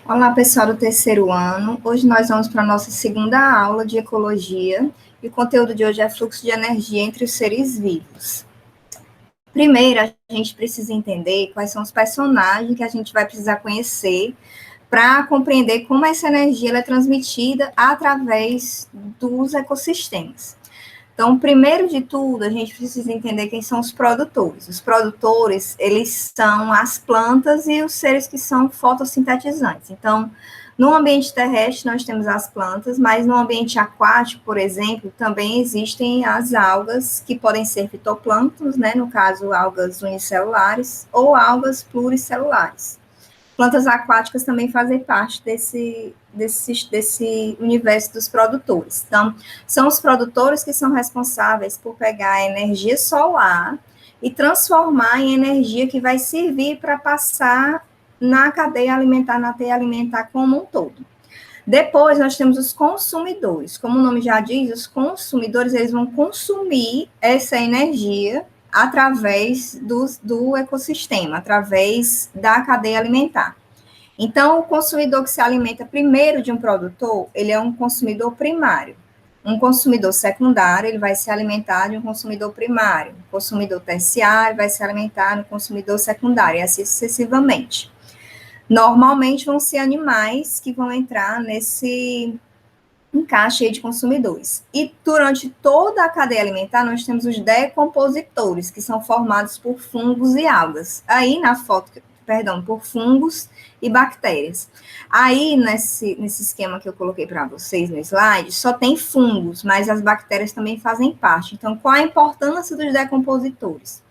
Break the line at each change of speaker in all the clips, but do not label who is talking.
Olá, pessoal do terceiro ano. Hoje nós vamos para a nossa segunda aula de ecologia e o conteúdo de hoje é fluxo de energia entre os seres vivos. Primeiro, a gente precisa entender quais são os personagens que a gente vai precisar conhecer para compreender como essa energia é transmitida através dos ecossistemas. Então, primeiro de tudo, a gente precisa entender quem são os produtores. Os produtores, eles são as plantas e os seres que são fotossintetizantes. Então, no ambiente terrestre, nós temos as plantas, mas no ambiente aquático, por exemplo, também existem as algas, que podem ser fitoplânctons, né? No caso, algas unicelulares ou algas pluricelulares. Plantas aquáticas também fazem parte desse universo dos produtores. Então, são os produtores que são responsáveis por pegar a energia solar e transformar em energia que vai servir para passar na cadeia alimentar como um todo. Depois, nós temos os consumidores. Como o nome já diz, os consumidores, eles vão consumir essa energia através do ecossistema, através da cadeia alimentar. Então, o consumidor que se alimenta primeiro de um produtor, ele é um consumidor primário. Um consumidor secundário, ele vai se alimentar de um consumidor primário. Um consumidor terciário vai se alimentar de um consumidor secundário, e assim sucessivamente. Normalmente, vão ser animais que vão entrar nesse encaixe de consumidores. E durante toda a cadeia alimentar, nós temos os decompositores, que são formados por fungos e algas. Aí, na foto, por fungos e bactérias. Aí, nesse esquema que eu coloquei para vocês no slide, só tem fungos, mas as bactérias também fazem parte. Então, qual a importância dos decompositores?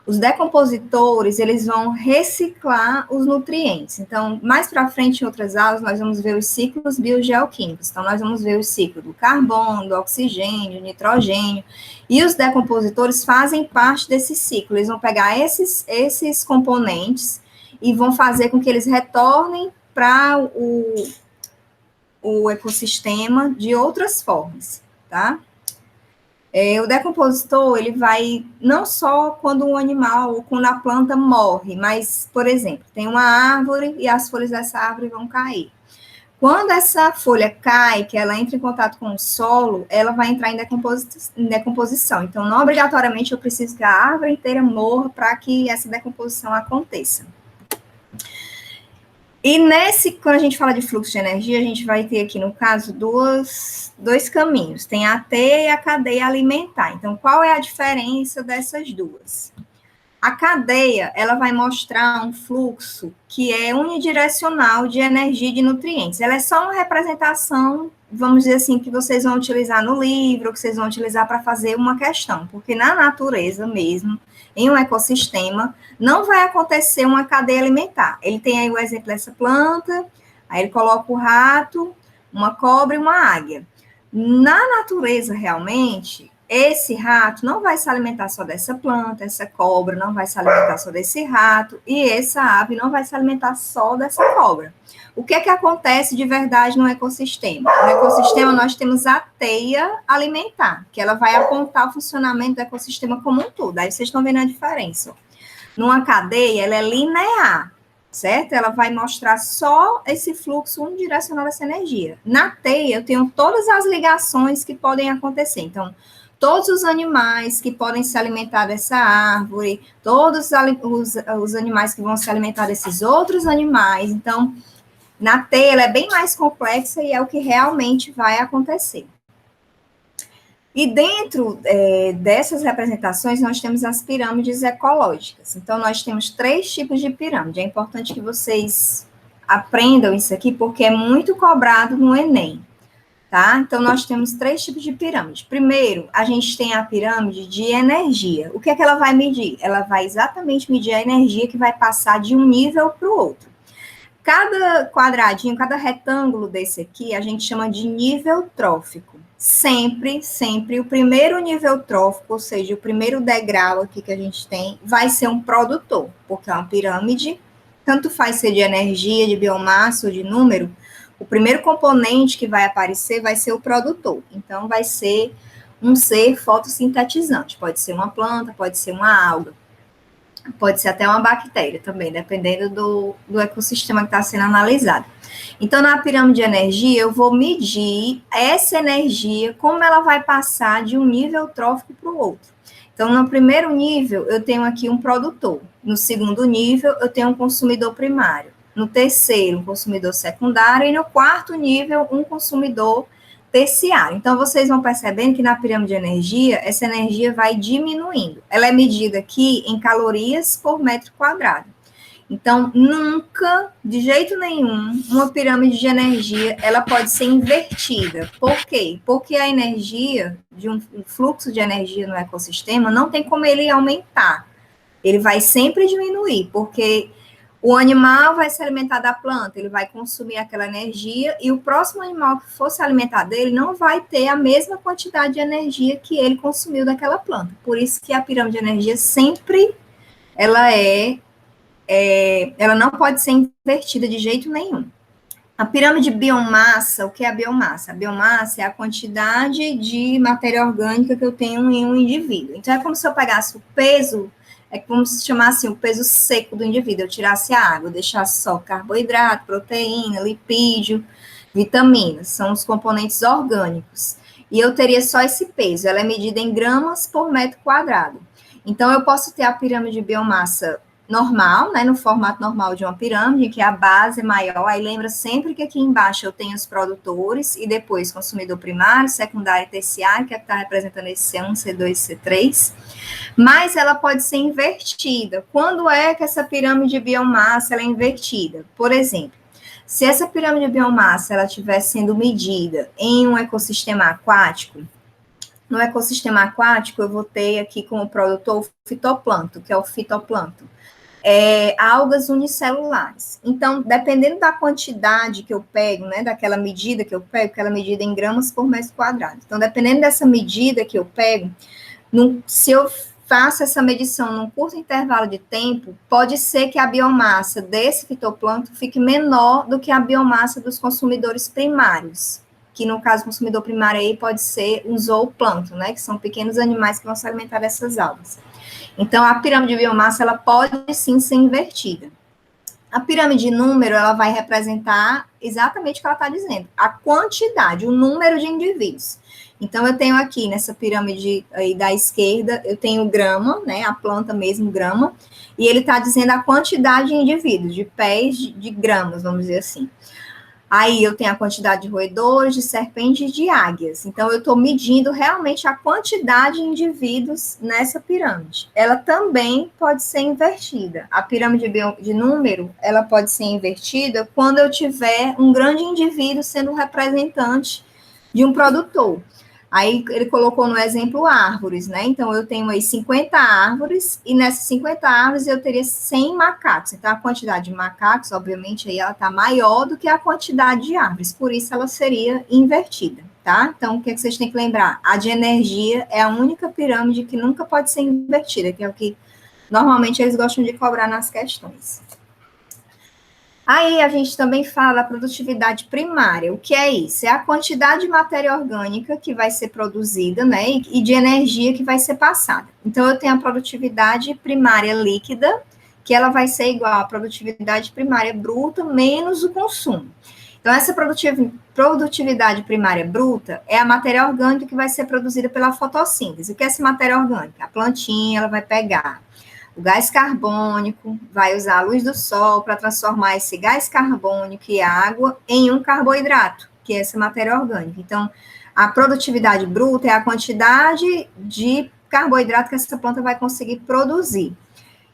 Os decompositores, eles vão reciclar os nutrientes. Então, mais para frente, em outras aulas, nós vamos ver os ciclos biogeoquímicos. Então, nós vamos ver o ciclo do carbono, do oxigênio, nitrogênio. E os decompositores fazem parte desse ciclo. Eles vão pegar esses componentes e vão fazer com que eles retornem para o ecossistema de outras formas, tá? O decompositor, ele vai não só quando um animal ou quando a planta morre, mas, por exemplo, tem uma árvore e as folhas dessa árvore vão cair. Quando essa folha cai, que ela entra em contato com o solo, ela vai entrar em decomposição. Então, não obrigatoriamente eu preciso que a árvore inteira morra para que essa decomposição aconteça. E quando a gente fala de fluxo de energia, a gente vai ter aqui, no caso, dois caminhos. Tem a teia e a cadeia alimentar. Então, qual é a diferença dessas duas? A cadeia, ela vai mostrar um fluxo que é unidirecional de energia e de nutrientes. Ela é só uma representação, vamos dizer assim, que vocês vão utilizar no livro, que vocês vão utilizar para fazer uma questão, porque na natureza mesmo, em um ecossistema, não vai acontecer uma cadeia alimentar. Ele tem aí o exemplo dessa planta, aí ele coloca o rato, uma cobra e uma águia. Na natureza, realmente, esse rato não vai se alimentar só dessa planta, essa cobra não vai se alimentar só desse rato, e essa ave não vai se alimentar só dessa cobra. O que é que acontece de verdade no ecossistema? No ecossistema, nós temos a teia alimentar, que ela vai apontar o funcionamento do ecossistema como um todo. Aí vocês estão vendo a diferença. Numa cadeia, ela é linear, certo? Ela vai mostrar só esse fluxo unidirecional dessa energia. Na teia, eu tenho todas as ligações que podem acontecer. Então, todos os animais que podem se alimentar dessa árvore, todos os animais que vão se alimentar desses outros animais. Então, na teia, ela é bem mais complexa e é o que realmente vai acontecer. E dentro dessas representações, nós temos as pirâmides ecológicas. Então, nós temos 3 tipos de pirâmide. É importante que vocês aprendam isso aqui, porque é muito cobrado no Enem. Tá? Então, nós temos 3 tipos de pirâmide. Primeiro, a gente tem a pirâmide de energia. O que é que ela vai medir? Ela vai exatamente medir a energia que vai passar de um nível para o outro. Cada quadradinho, cada retângulo desse aqui, a gente chama de nível trófico. Sempre o primeiro nível trófico, ou seja, o primeiro degrau aqui que a gente tem, vai ser um produtor, porque é uma pirâmide, tanto faz ser de energia, de biomassa ou de número, o primeiro componente que vai aparecer vai ser o produtor. Então, vai ser um ser fotossintetizante. Pode ser uma planta, pode ser uma alga. Pode ser até uma bactéria também, dependendo do ecossistema que está sendo analisado. Então, na pirâmide de energia, eu vou medir essa energia, como ela vai passar de um nível trófico para o outro. Então, no primeiro nível, eu tenho aqui um produtor. No segundo nível, eu tenho um consumidor primário. No terceiro, um consumidor secundário. E no quarto nível, um consumidor terciário. Então, vocês vão percebendo que na pirâmide de energia, essa energia vai diminuindo. Ela é medida aqui em calorias por metro quadrado. Então, nunca, de jeito nenhum, uma pirâmide de energia, ela pode ser invertida. Por quê? Porque a energia, de um fluxo de energia no ecossistema, não tem como ele aumentar. Ele vai sempre diminuir, porque o animal vai se alimentar da planta, ele vai consumir aquela energia, e o próximo animal que for se alimentar dele não vai ter a mesma quantidade de energia que ele consumiu daquela planta. Por isso que a pirâmide de energia sempre, ela não pode ser invertida de jeito nenhum. A pirâmide de biomassa, o que é a biomassa? A biomassa é a quantidade de matéria orgânica que eu tenho em um indivíduo. Então, é como se eu pegasse o peso, é como se chamasse o peso seco do indivíduo. Eu tirasse a água, deixasse só carboidrato, proteína, lipídio, vitaminas, são os componentes orgânicos. E eu teria só esse peso, ela é medida em gramas por metro quadrado. Então, eu posso ter a pirâmide de biomassa normal, né, no formato normal de uma pirâmide, que a base é maior, aí lembra sempre que aqui embaixo eu tenho os produtores e depois consumidor primário, secundário e terciário, que é que está representando esse C1, C2, C3, mas ela pode ser invertida. Quando é que essa pirâmide de biomassa ela é invertida? Por exemplo, se essa pirâmide de biomassa ela estiver sendo medida em um ecossistema aquático, no ecossistema aquático eu vou ter aqui como produtor o fitoplâncton, que é o fitoplâncton. Algas unicelulares. Então, dependendo da quantidade que eu pego, né, daquela medida que eu pego, aquela medida em gramas por metro quadrado. Então, dependendo dessa medida que eu pego, se eu faço essa medição num curto intervalo de tempo, pode ser que a biomassa desse fitoplâncton fique menor do que a biomassa dos consumidores primários, que no caso, o consumidor primário aí pode ser um zooplâncton, né, que são pequenos animais que vão se alimentar dessas algas. Então, a pirâmide de biomassa, ela pode sim ser invertida. A pirâmide de número, ela vai representar exatamente o que ela está dizendo, a quantidade, o número de indivíduos. Então, eu tenho aqui, nessa pirâmide aí da esquerda, eu tenho grama, né, a planta mesmo, grama, e ele está dizendo a quantidade de indivíduos, de pés de gramas, vamos dizer assim. Aí eu tenho a quantidade de roedores, de serpentes e de águias. Então, eu estou medindo realmente a quantidade de indivíduos nessa pirâmide. Ela também pode ser invertida. A pirâmide de número, ela pode ser invertida quando eu tiver um grande indivíduo sendo representante de um produtor. Aí ele colocou no exemplo árvores, né? Então, eu tenho aí 50 árvores, e nessas 50 árvores eu teria 100 macacos. Então, a quantidade de macacos, obviamente, aí ela está maior do que a quantidade de árvores, por isso ela seria invertida, tá? Então, o que vocês têm que lembrar? A de energia é a única pirâmide que nunca pode ser invertida, que é o que normalmente eles gostam de cobrar nas questões. Aí a gente também fala da produtividade primária. O que é isso? É a quantidade de matéria orgânica que vai ser produzida, né, e de energia que vai ser passada. Então, eu tenho a produtividade primária líquida, que ela vai ser igual à produtividade primária bruta menos o consumo. Então, essa produtividade primária bruta é a matéria orgânica que vai ser produzida pela fotossíntese. O que é essa matéria orgânica? A plantinha, ela vai pegar o gás carbônico, vai usar a luz do sol para transformar esse gás carbônico e água em um carboidrato, que é essa matéria orgânica. Então, a produtividade bruta é a quantidade de carboidrato que essa planta vai conseguir produzir.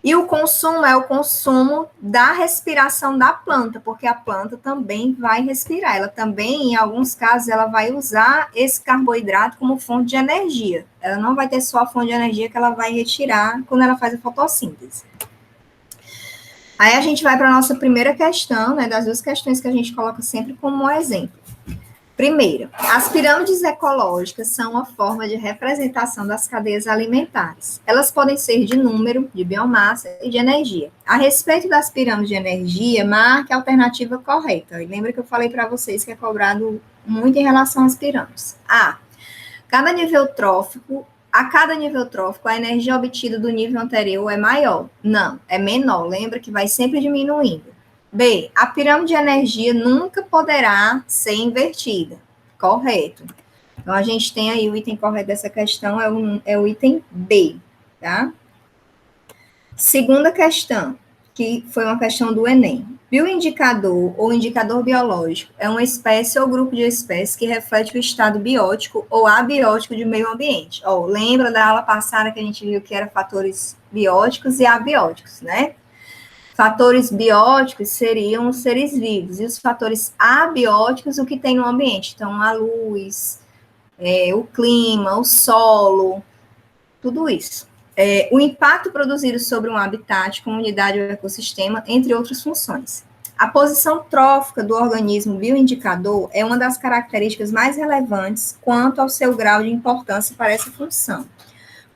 E o consumo é o consumo da respiração da planta, porque a planta também vai respirar. Ela também, em alguns casos, ela vai usar esse carboidrato como fonte de energia. Ela não vai ter só a fonte de energia que ela vai retirar quando ela faz a fotossíntese. Aí a gente vai para a nossa primeira questão, né, das duas questões que a gente coloca sempre como exemplo. Primeiro, as pirâmides ecológicas são uma forma de representação das cadeias alimentares. Elas podem ser de número, de biomassa e de energia. A respeito das pirâmides de energia, marque a alternativa correta. E lembra que eu falei para vocês que é cobrado muito em relação às pirâmides. A. Cada nível trófico A cada nível trófico, a energia obtida do nível anterior é maior. Não, é menor. Lembra que vai sempre diminuindo. B, a pirâmide de energia nunca poderá ser invertida. Correto. Então, a gente tem aí o item correto dessa questão, é o item B, tá? Segunda questão, que foi uma questão do Enem. Bioindicador ou indicador biológico é uma espécie ou grupo de espécies que reflete o estado biótico ou abiótico do meio ambiente. Ó, lembra da aula passada que a gente viu que era fatores bióticos e abióticos, né? Fatores bióticos seriam os seres vivos, e os fatores abióticos, o que tem no ambiente. Então, a luz, o clima, o solo, tudo isso. O impacto produzido sobre um habitat, comunidade ou ecossistema, entre outras funções. A posição trófica do organismo bioindicador é uma das características mais relevantes quanto ao seu grau de importância para essa função.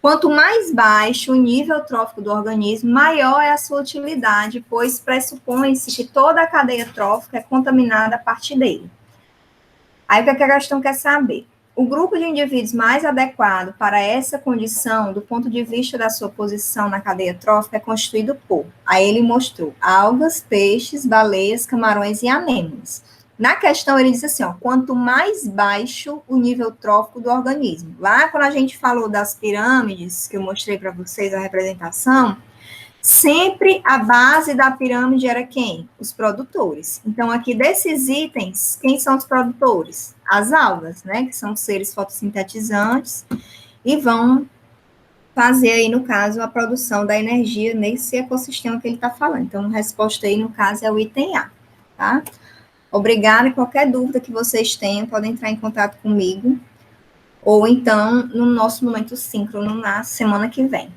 Quanto mais baixo o nível trófico do organismo, maior é a sua utilidade, pois pressupõe-se que toda a cadeia trófica é contaminada a partir dele. Aí, o que a questão quer saber? O grupo de indivíduos mais adequado para essa condição, do ponto de vista da sua posição na cadeia trófica, é constituído por, aí ele mostrou, algas, peixes, baleias, camarões e anêmonas. Na questão, ele diz assim, ó, quanto mais baixo o nível trófico do organismo. Lá, quando a gente falou das pirâmides, que eu mostrei para vocês a representação, sempre a base da pirâmide era quem? Os produtores. Então, aqui desses itens, quem são os produtores? As algas, né? Que são seres fotossintetizantes e vão fazer aí, no caso, a produção da energia nesse ecossistema que ele está falando. Então, a resposta aí, no caso, é o item A, tá? Obrigada, e qualquer dúvida que vocês tenham, podem entrar em contato comigo, ou então no nosso momento síncrono na semana que vem.